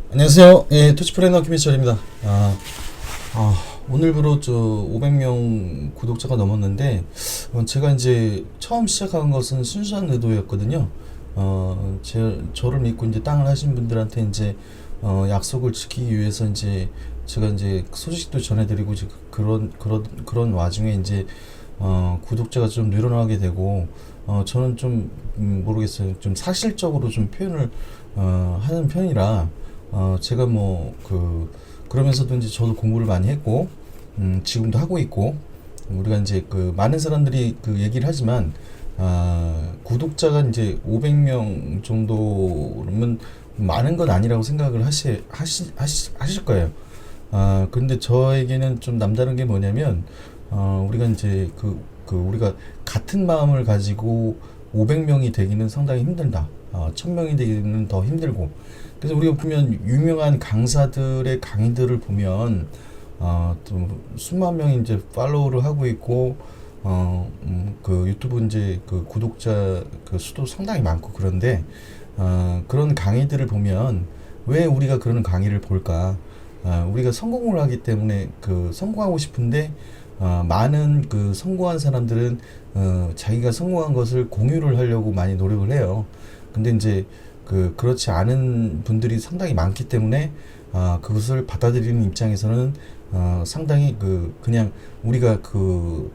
안녕하세요. 예, 토치플래너 김희철입니다. 오늘부로 500명 구독자가 넘었는데, 제가 이제 처음 시작한 것은 순수한 의도였거든요. 저를 믿고 이제 땅을 하신 분들한테 이제, 약속을 지키기 위해서 이제, 제가 이제 소식도 전해드리고, 이제 그런 와중에 이제, 구독자가 좀 늘어나게 되고, 저는 좀, 모르겠어요. 좀 사실적으로 좀 표현을, 하는 편이라, 제가 그러면서도 이제 저도 공부를 많이 했고, 지금도 하고 있고, 우리가 이제 많은 사람들이 얘기를 하지만, 구독자가 이제 500명 정도면 많은 건 아니라고 생각을 하실 거예요. 근데 저에게는 좀 남다른 게 뭐냐면, 우리가 이제 우리가 같은 마음을 가지고 500명이 되기는 상당히 힘들다. 1000명이 되기는 더 힘들고. 그래서 우리가 보면 유명한 강사들의 강의들을 보면, 또 수만 명이 이제 팔로우를 하고 있고, 유튜브 이제 구독자 수도 상당히 많고 그런데, 그런 강의들을 보면 왜 우리가 그런 강의를 볼까? 우리가 성공을 하기 때문에 성공하고 싶은데, 많은 성공한 사람들은 자기가 성공한 것을 공유를 하려고 많이 노력을 해요. 근데 이제 그렇지 않은 분들이 상당히 많기 때문에, 그것을 받아들이는 입장에서는 상당히 그냥 우리가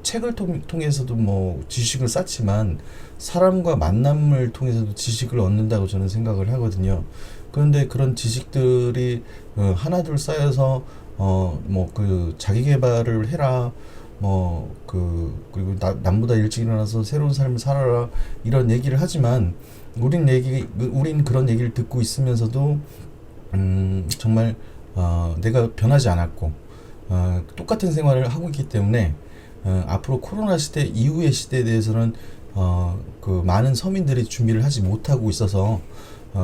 책을 통해서도 뭐 지식을 쌓지만 사람과 만남을 통해서도 지식을 얻는다고 저는 생각을 하거든요. 그런데 그런 지식들이 하나둘 쌓여서 자기 개발을 해라, 그리고 남보다 일찍 일어나서 새로운 삶을 살아라, 이런 얘기를 하지만 우린 그런 얘기를 듣고 있으면서도 정말 내가 변하지 않았고, 똑같은 생활을 하고 있기 때문에, 앞으로 코로나 시대 이후의 시대에 대해서는 많은 서민들이 준비를 하지 못하고 있어서,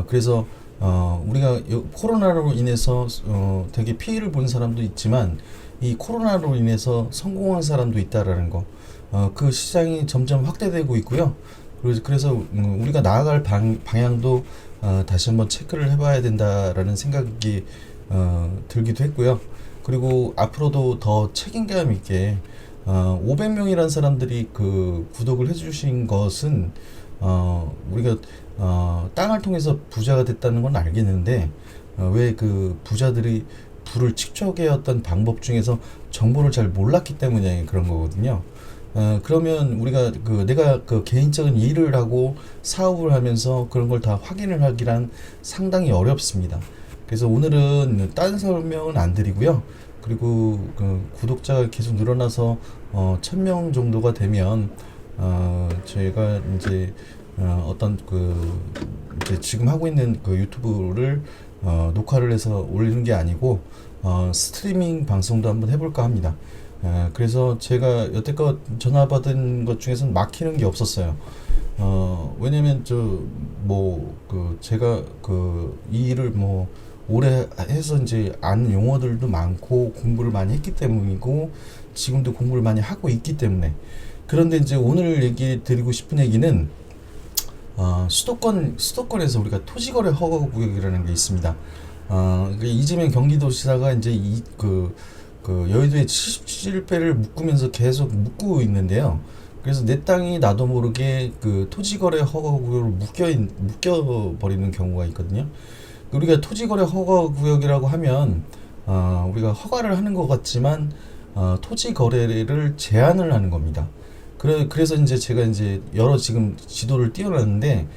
그래서 우리가 코로나로 인해서 되게 피해를 본 사람도 있지만, 이 코로나로 인해서 성공한 사람도 있다라는 거, 그 시장이 점점 확대되고 있고요. 그래서 우리가 나아갈 방향도 다시 한번 체크를 해봐야 된다라는 생각이 들기도 했고요. 그리고 앞으로도 더 책임감 있게, 500명이라는 사람들이 구독을 해주신 것은, 우리가 땅을 통해서 부자가 됐다는 건 알겠는데, 왜 부자들이 부를 축적해왔던 방법 중에서 정보를 잘 몰랐기 때문에 그런 거거든요. 그러면 우리가 내가 개인적인 일을 하고 사업을 하면서 그런 걸 다 확인을 하기란 상당히 어렵습니다. 그래서 오늘은 딴 설명은 안 드리고요. 그리고 구독자가 계속 늘어나서 1000명 정도가 되면, 저희가 이제 어떤 이제 지금 하고 있는 유튜브를 녹화를 해서 올리는 게 아니고, 스트리밍 방송도 한번 해볼까 합니다. 그래서 제가 여태껏 전화 받은 것 중에서는 막히는 게 없었어요. 왜냐면 제가 이 일을 오래 해서 이제 아는 용어들도 많고 공부를 많이 했기 때문이고, 지금도 공부를 많이 하고 있기 때문에. 그런데 이제 오늘 얘기 드리고 싶은 얘기는, 수도권에서 우리가 토지거래 허가 구역이라는 게 있습니다. 이재명 경기도지사가 이제 여의도에 77배를 묶으면서 계속 묶고 있는데요. 그래서 내 땅이 나도 모르게 토지거래 허가 구역으로 묶여버리는 경우가 있거든요. 우리가 토지거래 허가 구역이라고 하면, 우리가 허가를 하는 것 같지만, 토지거래를 제한을 하는 겁니다. 그래서 이제 제가 이제 여러 지금 지도를 띄워놨는데,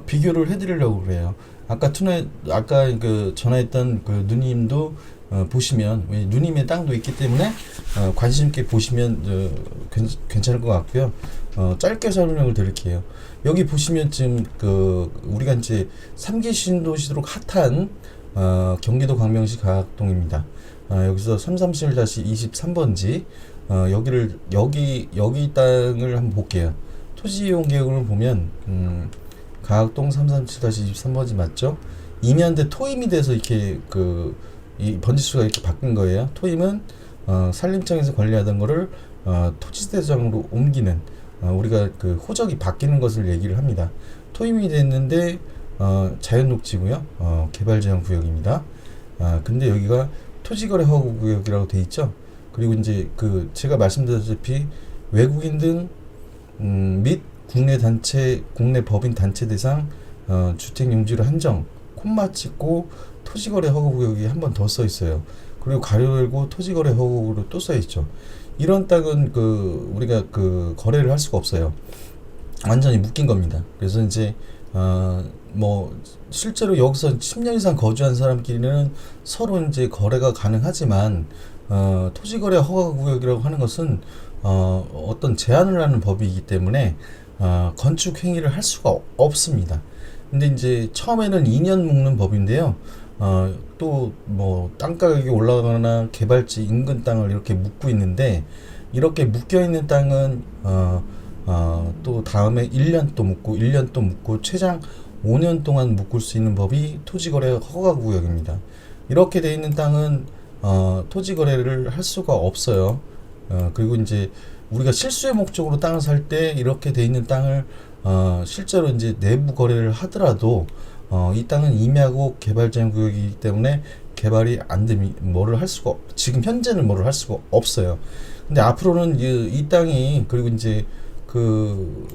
비교를 해드리려고 그래요. 아까 전화했던 누님도, 보시면, 누님의 땅도 있기 때문에 관심 있게 보시면 괜찮을 것 같고요. 짧게 설명을 드릴게요. 여기 보시면 지금 우리가 이제 3기 신도시도록 핫한 경기도 광명시 가학동입니다. 여기서 337-23번지, 여기 땅을 한번 볼게요. 토지 이용 계획을 보면, 가학동 337-23번지 맞죠? 2년 대 토임이 돼서 이렇게 이 번지수가 이렇게 바뀐 거예요. 토임은 산림청에서 관리하던 거를 토지대장으로 옮기는, 우리가 호적이 바뀌는 것을 얘기를 합니다. 토임이 됐는데 자연녹지고요. 개발제한 구역입니다. 근데 여기가 토지거래 허가구역이라고 돼 있죠. 그리고 이제 그 제가 말씀드렸다시피 외국인 등 및 국내 단체, 국내 법인 단체 대상 주택 용지로 한정 콤마 찍고 토지거래 허가구역이 한 번 더 써 있어요. 그리고 가로 열고 토지거래 허가구역으로 또 써 있죠. 이런 땅은 그 우리가 그 거래를 할 수가 없어요. 완전히 묶인 겁니다. 그래서 이제 뭐 실제로 여기서 10년 이상 거주한 사람끼리는 서로 이제 거래가 가능하지만 토지거래 허가구역이라고 하는 것은 어떤 제한을 하는 법이기 때문에 건축 행위를 할 수가 없습니다. 근데 이제 처음에는 2년 묶는 법인데요. 또 뭐 땅가격이 올라가거나 개발지 인근 땅을 이렇게 묶고 있는데, 이렇게 묶여 있는 땅은 또 다음에 1년 또 묶고 1년 또 묶고 최장 5년 동안 묶을 수 있는 법이 토지거래 허가구역입니다. 이렇게 돼 있는 땅은 토지거래를 할 수가 없어요. 그리고 이제 우리가 실수의 목적으로 땅을 살 때 이렇게 돼 있는 땅을 실제로 이제 내부 거래를 하더라도 이 땅은 임야고 개발 제한 구역이기 때문에 개발이 안 되면 뭐를 할 수가 지금 현재는 뭐를 할 수가 없어요. 근데 앞으로는 이 땅이, 그리고 이제 그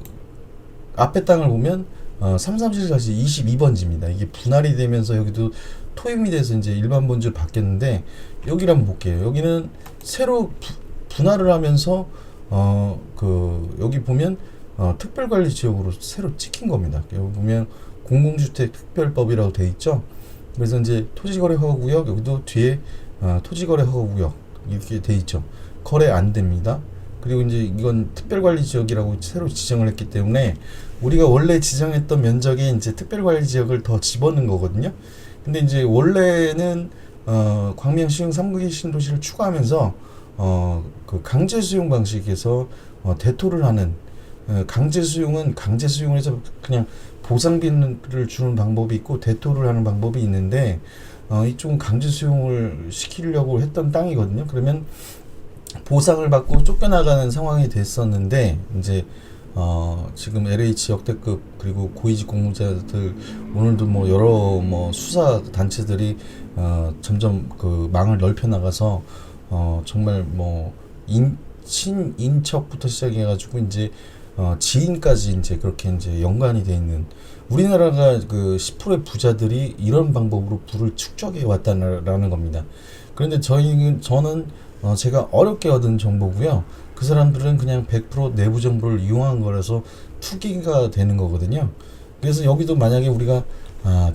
앞에 땅을 보면 337-22번지입니다. 이게 분할이 되면서 여기도 토임이 돼서 이제 일반 번지로 바뀌었는데, 여기를 한번 볼게요. 여기는 새로 분할을 하면서 여기 보면 특별관리지역으로 새로 찍힌 겁니다. 여기 보면 공공주택 특별법이라고 돼 있죠. 그래서 이제 토지거래 허가구역, 여기도 뒤에 토지거래 허가구역 이렇게 돼 있죠. 거래 안 됩니다. 그리고 이제 이건 특별관리지역이라고 새로 지정을 했기 때문에 우리가 원래 지정했던 면적에 이제 특별관리지역을 더 집어넣은 거거든요. 근데 이제 원래는 광명시흥 3구기 신도시를 추가하면서 그 강제 수용 방식에서 대토를 하는, 강제 수용은 강제 수용을 해서 그냥 보상비를 주는 방법이 있고 대토를 하는 방법이 있는데, 이쪽은 강제 수용을 시키려고 했던 땅이거든요. 그러면 보상을 받고 쫓겨나가는 상황이 됐었는데, 이제 지금 LH 역대급 그리고 고위직 공무자들, 오늘도 뭐 여러 뭐 수사 단체들이 점점 그 망을 넓혀 나가서 정말 뭐 친인척부터 시작해가지고 이제 지인까지 이제 그렇게 이제 연관이 돼 있는, 우리나라가 그 10%의 부자들이 이런 방법으로 부를 축적해 왔다라는 겁니다. 그런데 저는 제가 어렵게 얻은 정보고요. 그 사람들은 그냥 100% 내부 정보를 이용한 거라서 투기가 되는 거거든요. 그래서 여기도 만약에 우리가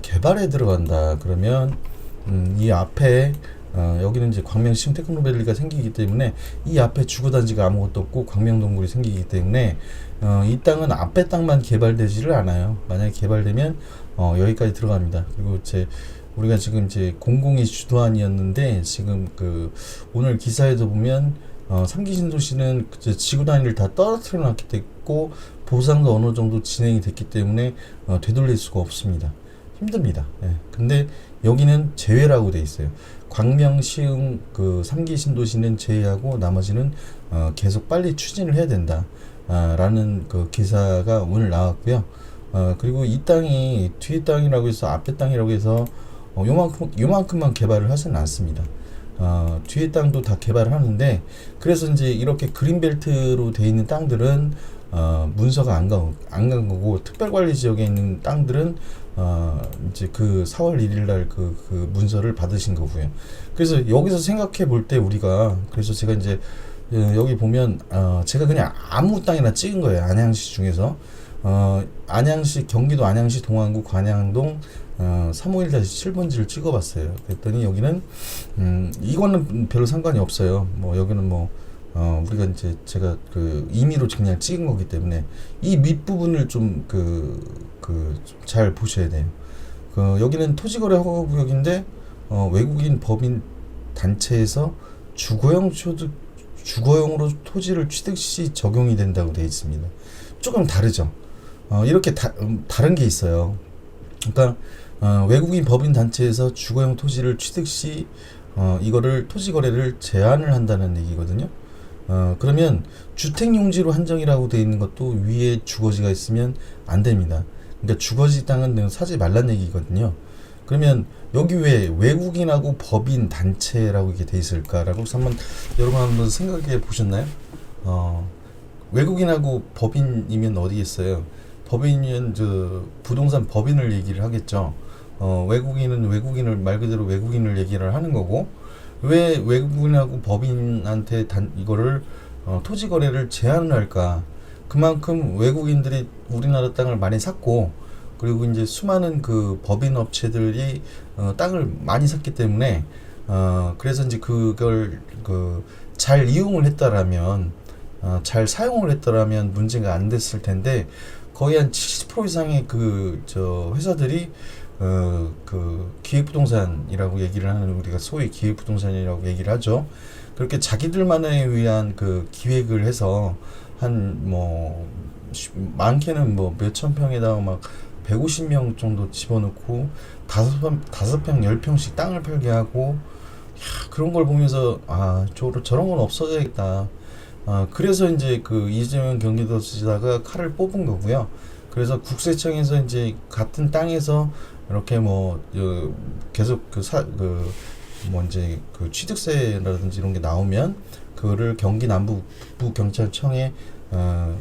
개발에 들어간다 그러면 이 앞에 여기는 이제 광명시흥 테크노밸리가 생기기 때문에 이 앞에 주거단지가 아무것도 없고 광명동굴이 생기기 때문에 이 땅은 앞에 땅만 개발되지를 않아요. 만약에 개발되면 여기까지 들어갑니다. 그리고 우리가 지금 이제 공공이 주도안이었는데, 지금 그 오늘 기사에도 보면 3기 신도시는 지구 단위를 다 떨어뜨려 놨기 때문에 보상도 어느 정도 진행이 됐기 때문에 되돌릴 수가 없습니다. 힘듭니다. 예. 근데 여기는 제외라고 돼 있어요. 광명시흥 그 3기 신도시는 제외하고 나머지는 계속 빨리 추진을 해야 된다 라는 그 기사가 오늘 나왔고요. 그리고 이 땅이 뒤에 땅이라고 해서 앞에 땅이라고 해서 요만큼만 개발을 하지는 않습니다. 뒤에 땅도 다 개발을 하는데, 그래서 이제 이렇게 그린벨트로 돼 있는 땅들은 문서가 안 간 거고, 특별관리지역에 있는 땅들은 이제 그 4월 1일 날 그 문서를 받으신 거고요. 그래서 여기서 생각해 볼 때 우리가, 그래서 제가 이제 여기 보면 제가 그냥 아무 땅이나 찍은 거예요. 안양시 중에서 안양시, 경기도 안양시 동안구 관양동 351-7번지를 찍어봤어요. 그랬더니 여기는 이거는 별로 상관이 없어요. 뭐 여기는 뭐 우리가 이제 제가 그 임의로 그냥 찍은 거기 때문에 이 밑부분을 좀 잘 보셔야 돼요. 여기는 토지거래 허가구역인데 외국인 법인 단체에서 주거용으로 토지를 취득 시 적용이 된다고 되어 있습니다. 조금 다르죠. 이렇게 다른 게 있어요. 그러니까 외국인 법인 단체에서 주거용 토지를 취득 시 이거를 토지거래를 제한을 한다는 얘기거든요. 그러면 주택용지로 한정이라고 되어 있는 것도 위에 주거지가 있으면 안 됩니다. 그러니까 주거지 땅은 사지 말란 얘기거든요. 그러면 여기 왜 외국인하고 법인 단체라고 이게 돼 있을까라고 해서 한번 여러분 한번 생각해 보셨나요? 어, 외국인하고 법인이면 어디 있어요? 법인이면 저 부동산 법인을 얘기를 하겠죠. 외국인은 외국인을 말 그대로 외국인을 얘기를 하는 거고, 왜 외국인하고 법인한테 이거를 토지 거래를 제한을 할까? 그만큼 외국인들이 우리나라 땅을 많이 샀고, 그리고 이제 수많은 그 법인 업체들이 땅을 많이 샀기 때문에 그래서 이제 그걸 그 잘 이용을 했다라면 잘 사용을 했더라면 문제가 안 됐을 텐데, 거의 한 70% 이상의 그 저 회사들이 그 기획부동산이라고 얘기를 하는, 우리가 소위 기획부동산이라고 얘기를 하죠. 그렇게 자기들만을 위한 그 기획을 해서 한 뭐 많게는 뭐 몇천 평에다가 막 150명 정도 집어넣고 다섯 평 10평씩 땅을 팔게 하고, 그런 걸 보면서 저런 건 없어져야겠다. 그래서 이제 그 이재명 경기도지사가 칼을 뽑은 거고요. 그래서 국세청에서 이제 같은 땅에서 이렇게 뭐 계속 뭐 이제 그 취득세라든지 이런 게 나오면 그거를 경기 남부부 경찰청에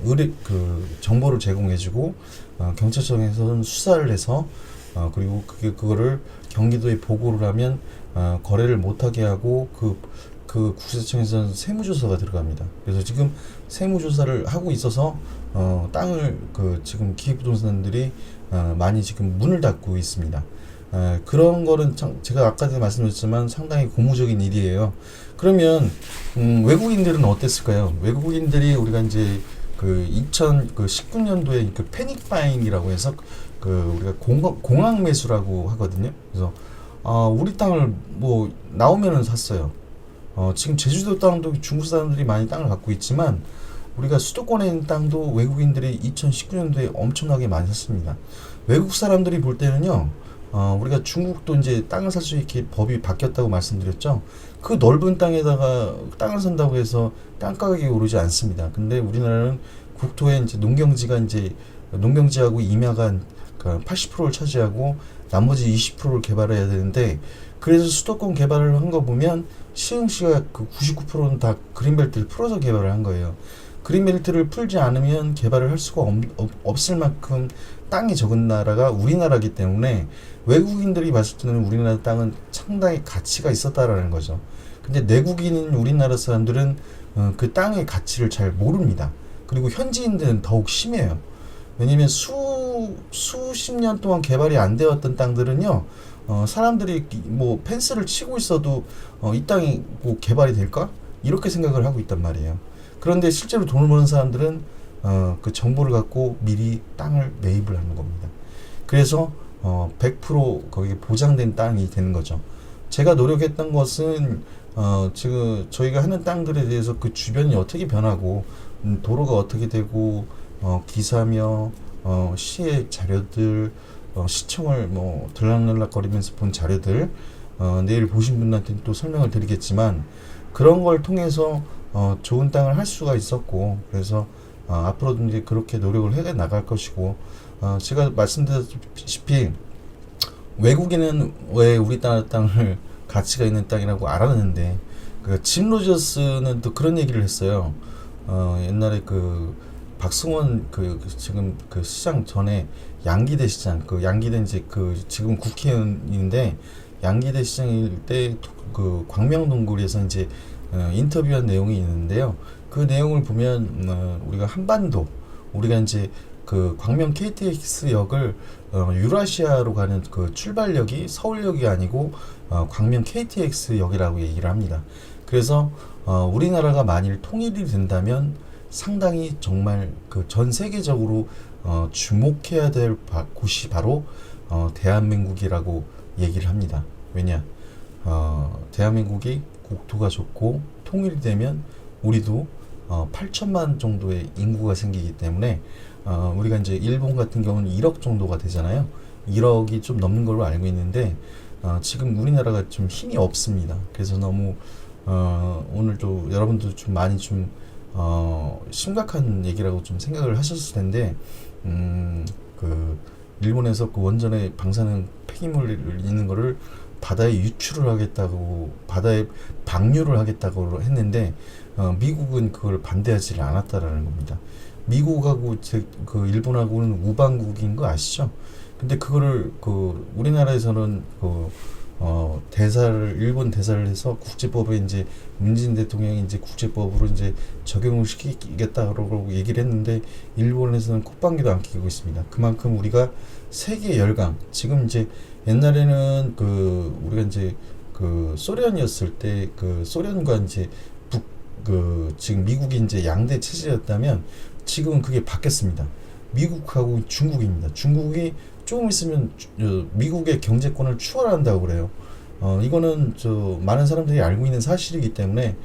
의뢰 그 정보를 제공해주고, 경찰청에서는 수사를 해서 그리고 그거를 경기도에 보고를 하면 거래를 못하게 하고, 그 국세청에서는 세무조사가 들어갑니다. 그래서 지금 세무조사를 하고 있어서 땅을 지금 기획부동산들이 많이 지금 문을 닫고 있습니다. 그런 거는 제가 아까도 말씀드렸지만 상당히 고무적인 일이에요. 그러면 외국인들은 어땠을까요? 외국인들이 우리가 이제 그 2019년도에 그 패닉바잉이라고 해서 우리가 공항 매수라고 하거든요. 그래서 우리 땅을 뭐 나오면은 샀어요. 지금 제주도 땅도 중국 사람들이 많이 땅을 갖고 있지만, 우리가 수도권에 있는 땅도 외국인들이 2019년도에 엄청나게 많이 샀습니다. 외국 사람들이 볼 때는요, 우리가 중국도 이제 땅을 살 수 있게 법이 바뀌었다고 말씀드렸죠. 그 넓은 땅에다가 땅을 산다고 해서 땅 가격이 오르지 않습니다. 근데 우리나라는 국토에 이제 농경지하고 임야가 80%를 차지하고 나머지 20%를 개발해야 되는데, 그래서 수도권 개발을 한 거 보면 시흥시가 그 99%는 다 그린벨트를 풀어서 개발을 한 거예요. 그린벨트를 풀지 않으면 개발을 할 수가 없을 만큼 땅이 적은 나라가 우리나라이기 때문에 외국인들이 봤을 때는 우리나라 땅은 상당히 가치가 있었다라는 거죠. 근데 내국인인 우리나라 사람들은 그 땅의 가치를 잘 모릅니다. 그리고 현지인들은 더욱 심해요. 왜냐면 수십 년 동안 개발이 안 되었던 땅들은요, 사람들이 뭐 펜스를 치고 있어도 이 땅이 뭐 개발이 될까? 이렇게 생각을 하고 있단 말이에요. 그런데 실제로 돈을 버는 사람들은 그 정보를 갖고 미리 땅을 매입을 하는 겁니다. 그래서 100% 거기에 보장된 땅이 되는 거죠. 제가 노력했던 것은 지금 저희가 하는 땅들에 대해서 그 주변이 어떻게 변하고 도로가 어떻게 되고 기사며 시의 자료들, 시청을 뭐 들락날락거리면서 본 자료들, 내일 보신 분한테는 또 설명을 드리겠지만, 그런 걸 통해서 좋은 땅을 할 수가 있었고, 그래서 앞으로도 이제 그렇게 노력을 해 나갈 것이고, 제가 말씀드렸다시피 외국인은 왜 우리 땅을 가치가 있는 땅이라고 알았는데, 짐 로저스는 또 그런 얘기를 했어요. 옛날에 박승원 지금 시장 전에 양기대 시장, 양기대 이제 지금 국회의원인데, 양기대 시장일 때 광명동굴에서 이제 인터뷰한 내용이 있는데요. 그 내용을 보면 우리가 이제 광명 KTX역을 유라시아로 가는 출발역이 서울역이 아니고 광명 KTX역이라고 얘기를 합니다. 그래서 우리나라가 만일 통일이 된다면 상당히 정말 전 세계적으로 주목해야 될 곳이 바로 대한민국이라고 얘기를 합니다. 왜냐? 대한민국이 국토가 좋고 통일이 되면 우리도 8천만 정도의 인구가 생기기 때문에 우리가 이제 일본 같은 경우는 1억 정도가 되잖아요. 1억이 좀 넘는 걸로 알고 있는데 지금 우리나라가 좀 힘이 없습니다. 그래서 너무 오늘도 여러분도 좀 많이 좀 심각한 얘기라고 좀 생각을 하셨을 텐데 일본에서 그 원전에 방사능 폐기물 있는 거를 바다에 유출을 하겠다고, 바다에 방류를 하겠다고 했는데 미국은 그걸 반대하지 않았다라는 겁니다. 미국하고 그 일본하고는 우방국인 거 아시죠? 근데 그거를 그 우리나라에서는 그 대사를, 일본 대사를 해서 국제법에 이제 문재인 대통령이 이제 국제법으로 이제 적용을 시키겠다고 얘기를 했는데 일본에서는 콧방귀도 안 끼고 있습니다. 그만큼 우리가 세계 열강, 지금 이제 옛날에는 그 우리가 이제 그 소련이었을 때 그 소련과 이제 지금 미국이 이제 양대 체제였다면 지금은 그게 바뀌었습니다. 미국하고 중국입니다. 중국이 조금 있으면 미국의 경제권을 추월한다고 그래요. 이거는 많은 사람들이 알고 있는 사실이기 때문에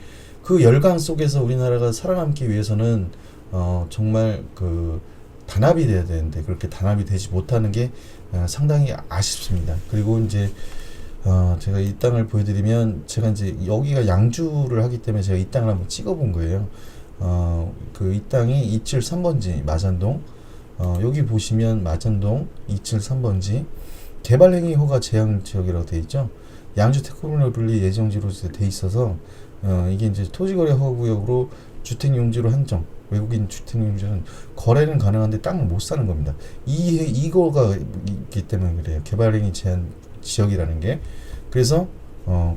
그 열강 속에서 우리나라가 살아남기 위해서는 정말 그 단합이 돼야 되는데 그렇게 단합이 되지 못하는 게 상당히 아쉽습니다. 그리고 이제 제가 이 땅을 보여드리면, 제가 이제 여기가 양주를 하기 때문에 제가 이 땅을 한번 찍어본 거예요. 그 이 땅이 273번지 마산동, 여기 보시면 마산동 273번지 개발행위 허가 제한 지역이라고 되어 있죠. 양주 테크노밸리 예정지로 돼 있어서 이게 이제 토지거래 허가구역으로 주택용지로 한정, 외국인 주택용지는 거래는 가능한데 땅을 못 사는 겁니다. 이거가 있기 때문에 그래요. 개발행위 제한 지역이라는 게. 그래서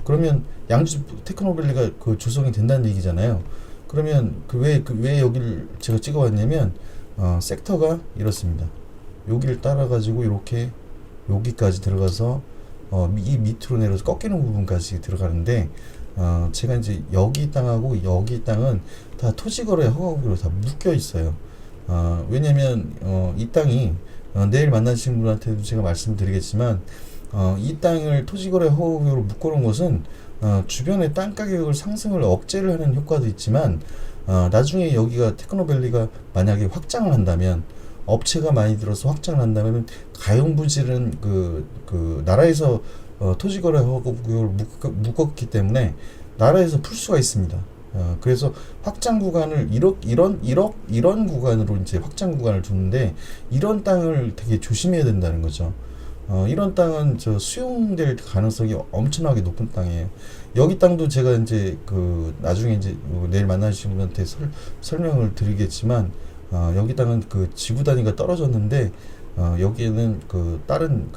그러면 양주 테크노밸리가 그 조성이 된다는 얘기잖아요. 그러면 왜 여기를 제가 찍어왔냐면 섹터가 이렇습니다. 여기를 따라 가지고 이렇게 여기까지 들어가서 이 밑으로 내려서 꺾이는 부분까지 들어가는데 제가 이제 여기 땅하고 여기 땅은 다 토지거래 허가구역으로 다 묶여 있어요. 왜냐면 이 땅이 내일 만나신 분한테도 제가 말씀드리겠지만 이 땅을 토지거래 허가구역으로 묶어놓은 것은 주변의 땅 가격을 상승을 억제를 하는 효과도 있지만 나중에 여기가 테크노밸리가 만약에 확장을 한다면, 업체가 많이 들어서 확장을 한다면 가용부지는 그 나라에서 토지거래 허가구역을 묶었기 때문에 나라에서 풀 수가 있습니다. 그래서 확장 구간을 이런 구간으로 이제 확장 구간을 두는데, 이런 땅을 되게 조심해야 된다는 거죠. 이런 땅은 수용될 가능성이 엄청나게 높은 땅이에요. 여기 땅도 제가 이제 나중에 이제 내일 만나주신 분한테 설명을 드리겠지만, 여기 땅은 그 지구 단위가 떨어졌는데, 여기에는 다른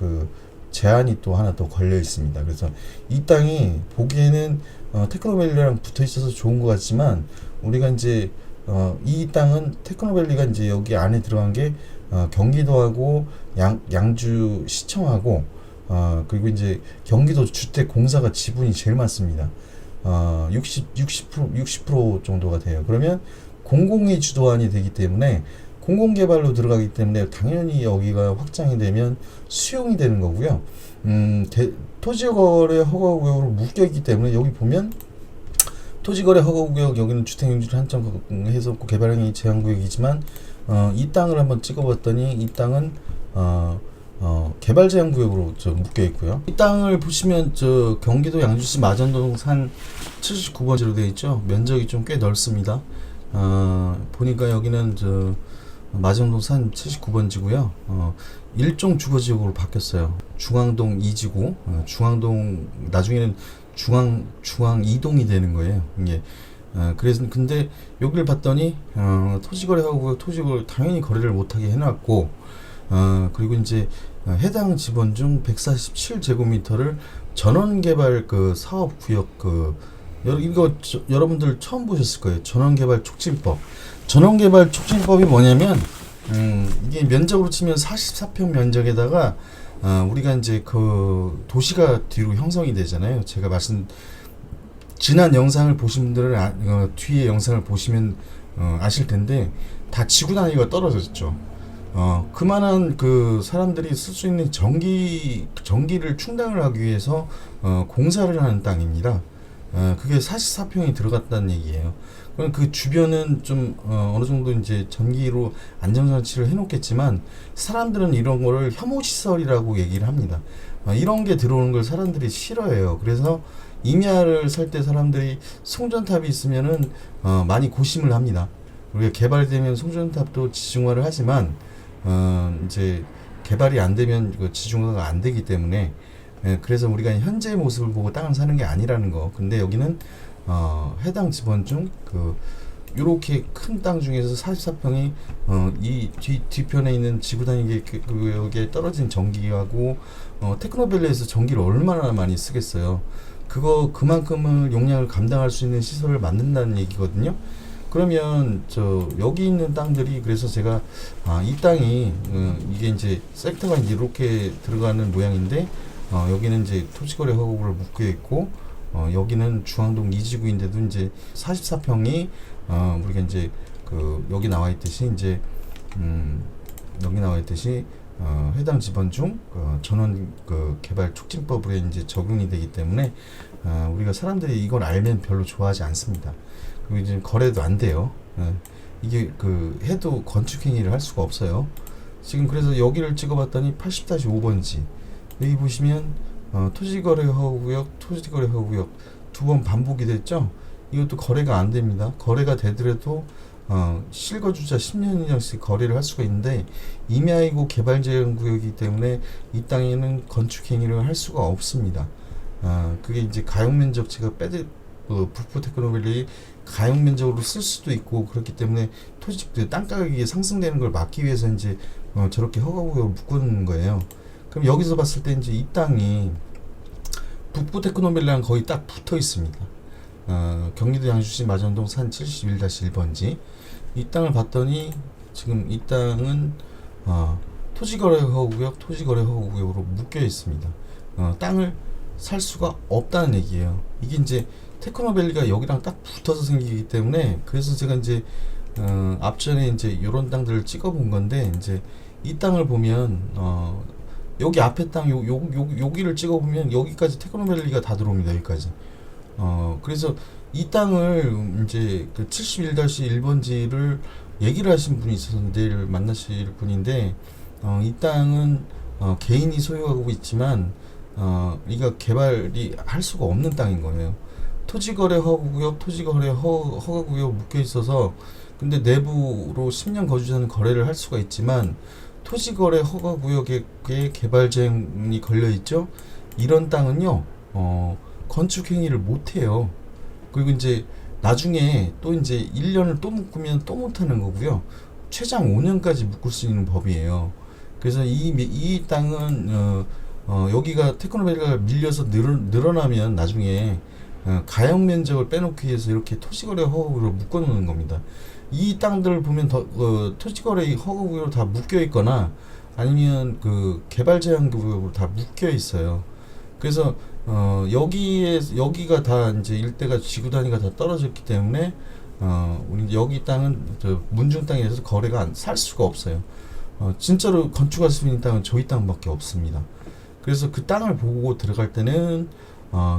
제한이 또 하나 더 걸려 있습니다. 그래서 이 땅이 보기에는 테크노밸리랑 붙어 있어서 좋은 것 같지만, 우리가 이제 이 땅은 테크노밸리가 이제 여기 안에 들어간 게 경기도하고 양주 시청하고 그리고 이제 경기도 주택공사가 지분이 제일 많습니다. 60% 정도가 돼요. 그러면 공공이 주도안이 되기 때문에 공공개발로 들어가기 때문에 당연히 여기가 확장이 되면 수용이 되는 거고요. 토지거래 허가구역으로 묶여있기 때문에 여기 보면 토지거래 허가구역, 여기는 주택용지를 한정해서 개발행위 제한구역이지만 이 땅을 한번 찍어봤더니 이 땅은 개발제한구역으로 묶여 있고요. 이 땅을 보시면 경기도 양주시 마전동 산 79번지로 되어 있죠. 면적이 좀 꽤 넓습니다. 보니까 여기는 마전동 산 79번지고요. 일종 주거지역으로 바뀌었어요. 중앙동 2지구, 중앙동 나중에는 중앙 2동이 되는 거예요. 이게 그래서 근데 여기를 봤더니 토지거래 하고 토지를 당연히 거래를 못하게 해놨고, 그리고 이제 해당 지번 중 147제곱미터를 전원개발 사업구역 이거 여러분들 처음 보셨을 거예요. 전원개발 촉진법. 전원개발 촉진법이 뭐냐면 이게 면적으로 치면 44평 면적에다가 우리가 이제 도시가 뒤로 형성이 되잖아요. 제가 지난 영상을 보신 분들은 뒤에 영상을 보시면 아실 텐데 다 지구 단위가 떨어졌죠. 그만한 사람들이 쓸 수 있는 전기를 충당을 하기 위해서 공사를 하는 땅입니다. 그게 44평이 들어갔다는 얘기예요. 그럼 그 주변은 좀 어느 정도 이제 전기로 안전장치를 해놓겠지만 사람들은 이런 거를 혐오시설이라고 얘기를 합니다. 이런 게 들어오는 걸 사람들이 싫어해요. 그래서 임야를 살 때 사람들이 송전탑이 있으면은 많이 고심을 합니다. 우리가 개발되면 송전탑도 지중화를 하지만 이제 개발이 안 되면 그 지중화가 안 되기 때문에 그래서 우리가 현재의 모습을 보고 땅을 사는 게 아니라는 거. 근데 여기는 해당 지번 중 요렇게 큰 땅 중에서 44평이 이 뒤편에 있는 지구 단위 구역에 떨어진 전기하고 테크노밸리에서 전기를 얼마나 많이 쓰겠어요. 그만큼을 용량을 감당할 수 있는 시설을 만든다는 얘기거든요. 그러면 여기 있는 땅들이, 그래서 제가 이 땅이 이게 이제 섹터가 이제 이렇게 들어가는 모양인데 여기는 이제 토지거래 허가구로 묶여 있고 여기는 중앙동 이지구인데도 이제 44평이 우리가 이제 여기 나와 있듯이 이제 여기 나와 있듯이 해당 지번 중 전원 개발 촉진법으로 이제 적용이 되기 때문에 우리가 사람들이 이걸 알면 별로 좋아하지 않습니다. 그리고 이제 거래도 안 돼요. 이게 해도 건축 행위를 할 수가 없어요. 지금 그래서 여기를 찍어봤더니 80-5번지 여기 보시면 토지거래 허구구역, 토지거래 허구구역 두 번 반복이 됐죠. 이것도 거래가 안 됩니다. 거래가 되더라도 실거주자 10년 이상씩 거래를 할 수가 있는데 임야이고 개발제한구역이기 때문에 이 땅에는 건축 행위를 할 수가 없습니다. 그게 이제 가용면적 제가 북부 테크노밸리 가용면적으로 쓸 수도 있고 그렇기 때문에 땅 가격이 상승되는 걸 막기 위해서 이제 저렇게 허가구역을 묶는 거예요. 그럼 여기서 봤을 때 이제 이 땅이 북부 테크노밸리랑 거의 딱 붙어 있습니다. 경기도 양주시 마전동 산 71-1번지 이 땅을 봤더니 지금 이 땅은 토지거래 허구구역, 토지거래 허구구역으로 묶여 있습니다. 땅을 살 수가 없다는 얘기예요. 이게 이제 테크노밸리가 여기랑 딱 붙어서 생기기 때문에, 그래서 제가 이제 앞전에 이제 요런 땅들을 찍어 본 건데, 이제 이 땅을 보면 여기 앞에 땅 여기를 찍어 보면 여기까지 테크노밸리가 다 들어옵니다. 여기까지. 그래서 이 땅을 이제 71-1번지를 얘기를 하신 분이 있어서 내일 만나실 분인데, 이 땅은 개인이 소유하고 있지만 이가 개발이 할 수가 없는 땅인 거예요. 토지거래 허구구역, 토지거래 허가구역 묶여 있어서, 근데 내부로 10년 거주자는 거래를 할 수가 있지만 토지거래 허가구역에 개발 제한이 걸려 있죠. 이런 땅은요 건축 행위를 못 해요. 그리고 이제 나중에 또 이제 1년을 또 묶으면 또 못 하는 거고요. 최장 5년까지 묶을 수 있는 법이에요. 그래서 이 땅은 여기가 테크노밸리가 밀려서 늘어나면 나중에 가용 면적을 빼놓기 위해서 이렇게 토지거래 허가구역으로 묶어 놓는 겁니다. 이 땅들을 보면 토지거래 허가구역으로 다 묶여 있거나 아니면 개발 제한 구역으로 다 묶여 있어요. 그래서 여기가 다 이제 일대가 지구 단위가 다 떨어졌기 때문에 우리 여기 땅은 문중 땅에서 거래가 살 수가 없어요. 진짜로 건축할 수 있는 땅은 저희 땅밖에 없습니다. 그래서 그 땅을 보고 들어갈 때는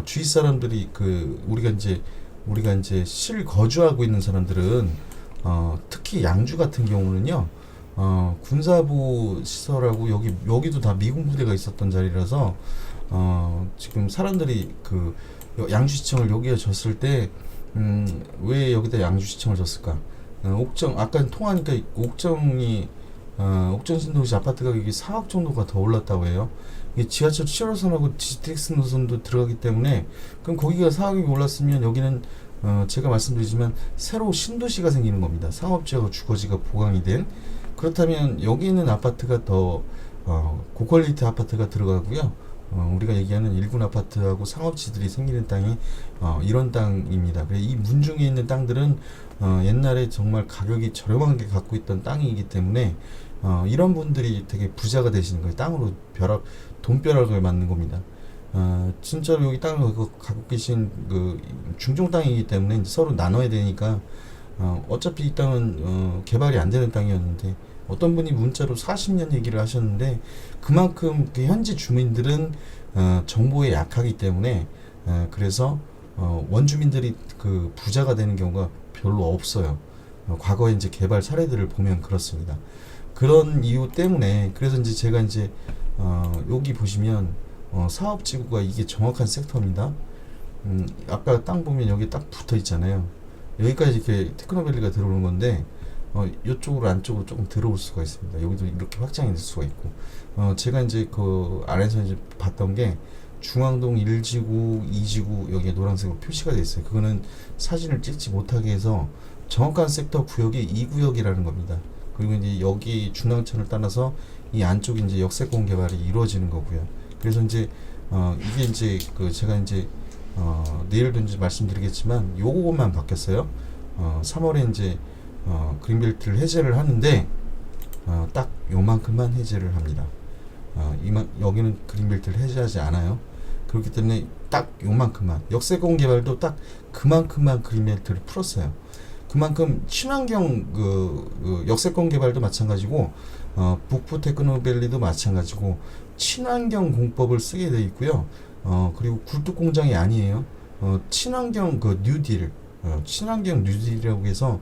주위 사람들이 우리가 이제 실거주하고 있는 사람들은 특히 양주 같은 경우는요 군사부 시설하고 여기도 다 미군 부대가 있었던 자리라서 지금 사람들이 양주시청을 여기에 졌을 때 왜 여기다 양주시청을 졌을까? 아까 통화하니까 옥정 신도시 아파트 가격이 4억 정도가 더 올랐다고 해요. 이게 지하철 7호선하고 GTX 노선도 들어가기 때문에, 그럼 거기가 4억이 올랐으면 여기는 제가 말씀드리지만 새로 신도시가 생기는 겁니다. 상업지하고 주거지가 보강이 된. 그렇다면 여기 있는 아파트가 더 고퀄리티 아파트가 들어가고요. 우리가 얘기하는 일군 아파트하고 상업지들이 생기는 땅이 이런 땅입니다. 이 문중에 있는 땅들은 옛날에 정말 가격이 저렴하게 갖고 있던 땅이기 때문에 이런 분들이 되게 부자가 되시는 거예요. 땅으로 돈벼락을 맞는 겁니다. 진짜로 여기 땅을 갖고 계신 중종 땅이기 때문에 이제 서로 나눠야 되니까 어차피 이 땅은 개발이 안 되는 땅이었는데, 어떤 분이 문자로 40년 얘기를 하셨는데, 그만큼 현지 주민들은 정보에 약하기 때문에 그래서 원주민들이 부자가 되는 경우가 별로 없어요. 과거에 이제 개발 사례들을 보면 그렇습니다. 그런 이유 때문에, 그래서 이제 제가 이제 여기 보시면 사업지구가 이게 정확한 섹터입니다. 아까 땅 보면 여기 딱 붙어 있잖아요. 여기까지 이렇게 테크노밸리가 들어오는 건데 이쪽으로 안쪽으로 조금 들어올 수가 있습니다. 여기도 이렇게 확장이 될 수가 있고, 제가 이제 그 안에서 이제 봤던 게 중앙동 1지구, 2지구 여기에 노란색으로 표시가 돼 있어요. 그거는 사진을 찍지 못하게 해서 정확한 섹터 구역이 2구역이라는 겁니다. 그리고 이제 여기 중앙천을 따라서 이 안쪽에 이제 역세권 개발이 이루어지는 거고요. 그래서 이제 이게 이제 그 제가 이제 내일도 이제 말씀드리겠지만 요거만 바뀌었어요. 3월에 이제 그린벨트를 해제를 하는데 딱 요만큼만 해제를 합니다. 여기는 그린벨트를 해제하지 않아요. 그렇기 때문에 딱 요만큼만, 역세권 개발도 딱 그만큼만 그린벨트를 풀었어요. 그만큼 친환경 그 역세권 개발도 마찬가지고 북부 테크노밸리도 마찬가지고 친환경 공법을 쓰게 돼 있고요. 그리고 굴뚝 공장이 아니에요. 친환경 그 뉴딜, 친환경 뉴딜이라고 해서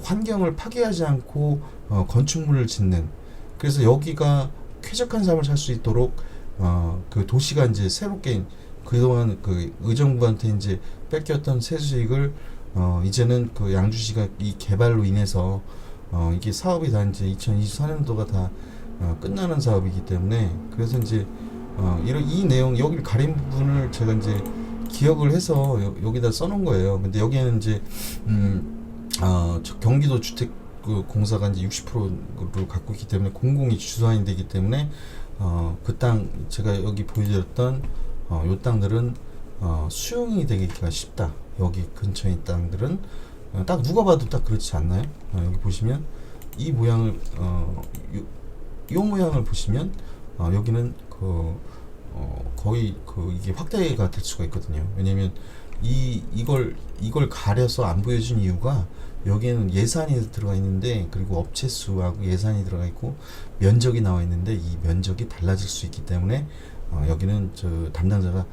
환경을 파괴하지 않고 건축물을 짓는. 그래서 여기가 쾌적한 삶을 살 수 있도록 그 도시가 이제 새롭게 그동안 그 의정부한테 이제 뺏겼던 세수익을 이제는 그 양주시가 이 개발로 인해서 이게 사업이 다 이제 2024년도가 다 끝나는 사업이기 때문에, 그래서 이제 이런 이 내용 여기를 가린 부분을 제가 이제 기억을 해서 여기다 써놓은 거예요. 근데 여기에는 이제 경기도 주택 그 공사가 이제 60%를 갖고 있기 때문에 공공이 주도하는 되기 때문에 그 땅 제가 여기 보여드렸던 요 땅들은 수용이 되기가 쉽다. 여기 근처에 있는 땅들은 딱 누가 봐도 딱 그렇지 않나요? 여기 보시면 이 모양을 요 모양을 보시면 여기는 그 거의 그 이게 확대가 될 수가 있거든요. 왜냐면 이걸 가려서 안 보여준 이유가 여기에는 예산이 들어가 있는데, 그리고 업체 수하고 예산이 들어가 있고 면적이 나와 있는데 이 면적이 달라질 수 있기 때문에 여기는 저 담당자가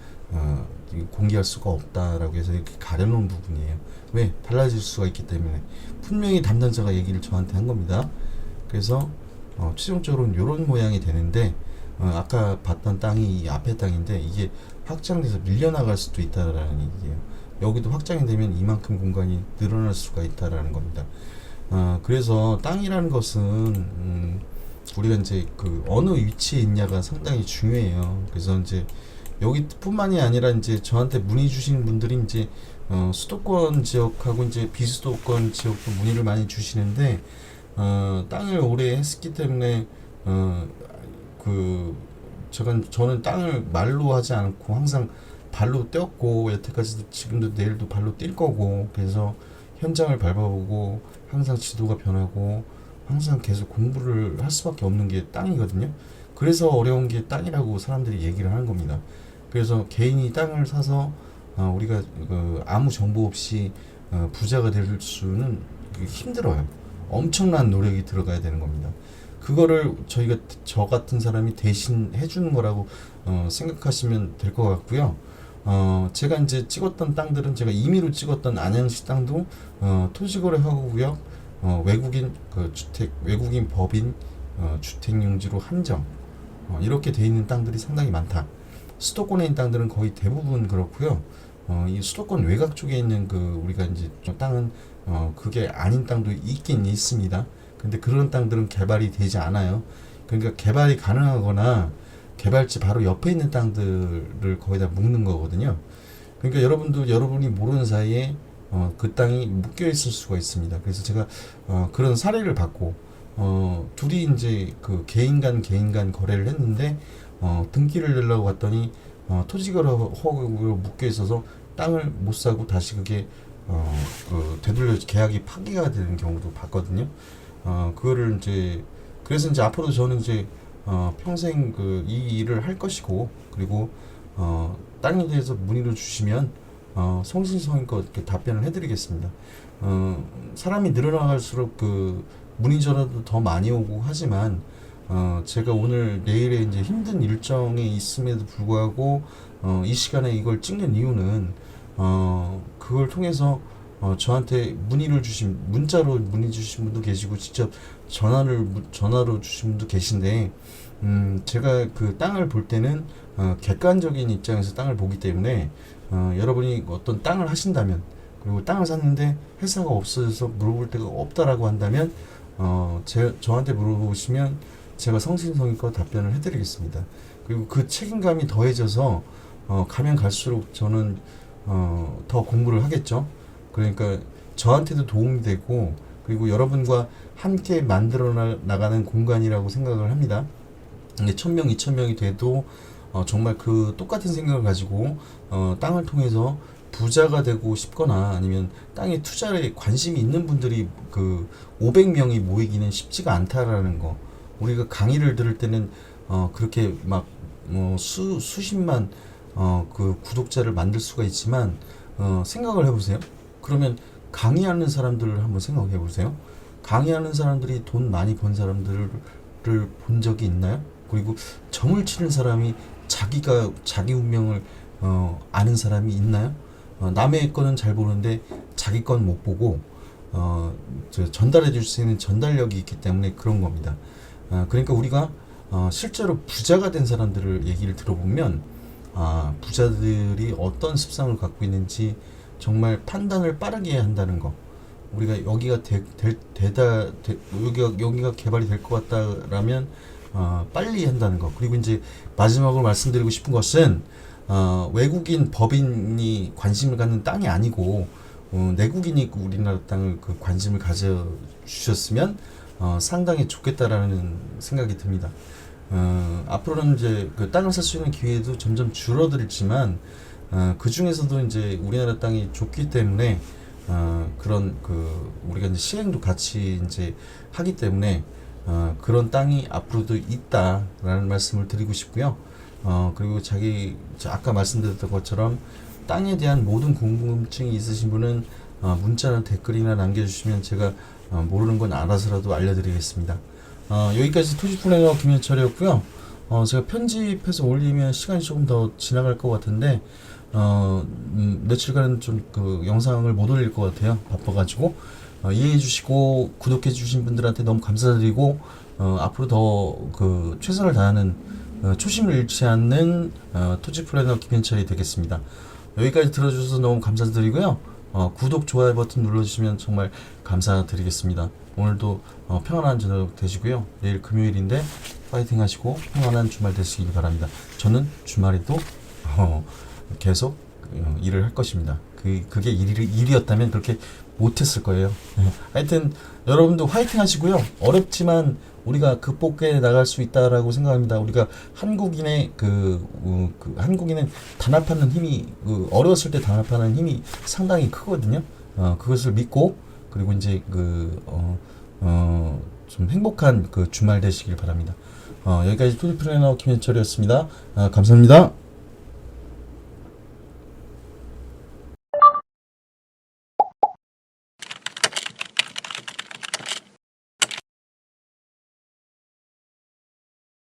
공개할 수가 없다라고 해서 이렇게 가려놓은 부분이에요. 왜? 달라질 수가 있기 때문에. 분명히 담당자가 얘기를 저한테 한 겁니다. 그래서 최종적으로는 이런 모양이 되는데 아까 봤던 땅이 이 앞에 땅인데 이게 확장돼서 밀려나갈 수도 있다라는 얘기예요. 여기도 확장이 되면 이만큼 공간이 늘어날 수가 있다라는 겁니다. 그래서 땅이라는 것은 우리가 이제 그 어느 위치에 있냐가 상당히 중요해요. 그래서 이제 여기뿐만이 아니라 이제 저한테 문의 주시는 분들이 이제 수도권 지역하고 이제 비수도권 지역도 문의를 많이 주시는데 땅을 오래 했기 때문에 저는 땅을 말로 하지 않고 항상 발로 뛰었고, 여태까지도 지금도 내일도 발로 뛸 거고, 그래서 현장을 밟아보고 항상 지도가 변하고 항상 계속 공부를 할 수밖에 없는 게 땅이거든요. 그래서 어려운 게 땅이라고 사람들이 얘기를 하는 겁니다. 그래서 개인이 땅을 사서 우리가 아무 정보 없이 부자가 될 수는 힘들어요. 엄청난 노력이 들어가야 되는 겁니다. 그거를 저 같은 사람이 대신 해주는 거라고 생각하시면 될 것 같고요. 제가 이제 찍었던 땅들은 제가 임의로 찍었던 안양시 땅도 토지거래허구구역 외국인 외국인 법인 주택용지로 한정 이렇게 돼 있는 땅들이 상당히 많다. 수도권에 있는 땅들은 거의 대부분 그렇고요. 이 수도권 외곽 쪽에 있는 우리가 이제 땅은 그게 아닌 땅도 있긴 있습니다. 근데 그런 땅들은 개발이 되지 않아요. 그러니까 개발이 가능하거나 개발지 바로 옆에 있는 땅들을 거의 다 묶는 거거든요. 그러니까 여러분이 모르는 사이에 그 땅이 묶여 있을 수가 있습니다. 그래서 제가 그런 사례를 받고 둘이 이제 그 개인 간 거래를 했는데 등기를 내려고 갔더니 토지거래 허가로 묶여 있어서 땅을 못 사고 다시 그게 되돌려 계약이 파기가 되는 경우도 봤거든요. 그거를 이제 그래서 이제 앞으로 저는 이제 평생 이 일을 할 것이고, 그리고 땅에 대해서 문의를 주시면 성실성의껏 이렇게 답변을 해드리겠습니다. 사람이 늘어나갈수록 문의 전화도 더 많이 오고 하지만 제가 오늘 내일에 이제 힘든 일정에 있음에도 불구하고 이 시간에 이걸 찍는 이유는 그걸 통해서 저한테 문자로 문의 주신 분도 계시고 직접 전화로 주신 분도 계신데 제가 그 땅을 볼 때는 객관적인 입장에서 땅을 보기 때문에 여러분이 어떤 땅을 하신다면 그리고 땅을 샀는데 회사가 없어져서 물어볼 데가 없다라고 한다면 저한테 물어보시면 제가 성심성의껏 답변을 해드리겠습니다. 그리고 그 책임감이 더해져서 가면 갈수록 저는 더 공부를 하겠죠. 그러니까 저한테도 도움이 되고, 그리고 여러분과 함께 만들어 나가는 공간이라고 생각을 합니다. 근데 1000명, 2000명이 돼도 정말 그 똑같은 생각을 가지고 땅을 통해서 부자가 되고 싶거나 아니면 땅에 투자에 관심이 있는 분들이 그 500명이 모이기는 쉽지가 않다라는 거. 우리가 강의를 들을 때는 그렇게 막 수십만 그 구독자를 만들 수가 있지만 생각을 해보세요. 그러면 강의하는 사람들을 한번 생각해 보세요. 강의하는 사람들이 돈 많이 번 사람들을 본 적이 있나요? 그리고 점을 치는 사람이 자기 운명을 아는 사람이 있나요? 남의 거는 잘 보는데 자기 건 못 보고 전달해 줄 수 있는 전달력이 있기 때문에 그런 겁니다. 그러니까 우리가 실제로 부자가 된 사람들을 얘기를 들어보면 부자들이 어떤 습성을 갖고 있는지 정말 판단을 빠르게 한다는 거. 우리가 여기가 여기가 개발이 될 것 같다라면 빨리 한다는 거. 그리고 이제 마지막으로 말씀드리고 싶은 것은 외국인 법인이 관심을 갖는 땅이 아니고 내국인이 우리나라 땅을 그 관심을 가져 주셨으면 상당히 좋겠다라는 생각이 듭니다. 앞으로는 이제 그 땅을 살 수 있는 기회도 점점 줄어들지만 그 중에서도 이제 우리나라 땅이 좋기 때문에 그런 그 우리가 이제 시행도 같이 이제 하기 때문에 그런 땅이 앞으로도 있다라는 말씀을 드리고 싶고요. 그리고 아까 말씀드렸던 것처럼 땅에 대한 모든 궁금증이 있으신 분은 문자나 댓글이나 남겨주시면 제가 모르는 건 알아서라도 알려드리겠습니다. 여기까지 토지플래너 김현철이었고요. 제가 편집해서 올리면 시간이 조금 더 지나갈 것 같은데 며칠간은 좀 그 영상을 못 올릴 것 같아요. 바빠가지고 이해해 주시고 구독해 주신 분들한테 너무 감사드리고 앞으로 더 그 최선을 다하는 초심을 잃지 않는 토지 플래너 김현철이 되겠습니다. 여기까지 들어주셔서 너무 감사드리고요. 구독, 좋아요 버튼 눌러주시면 정말 감사드리겠습니다. 오늘도 평안한 저녁 되시고요. 내일 금요일인데 파이팅 하시고 평안한 주말 되시길 바랍니다. 저는 주말에도 계속 일을 할 것입니다. 그게 일이었다면 그렇게 못했을 거예요. 하여튼 여러분도 화이팅 하시고요. 어렵지만 우리가 극복해 나갈 수 있다라고 생각합니다. 우리가 한국인의 한국인은 단합하는 힘이 어려웠을 때 단합하는 힘이 상당히 크거든요. 그것을 믿고 그리고 이제 좀 행복한 그 주말 되시길 바랍니다. 여기까지 토지 플래너 김현철이었습니다. 감사합니다.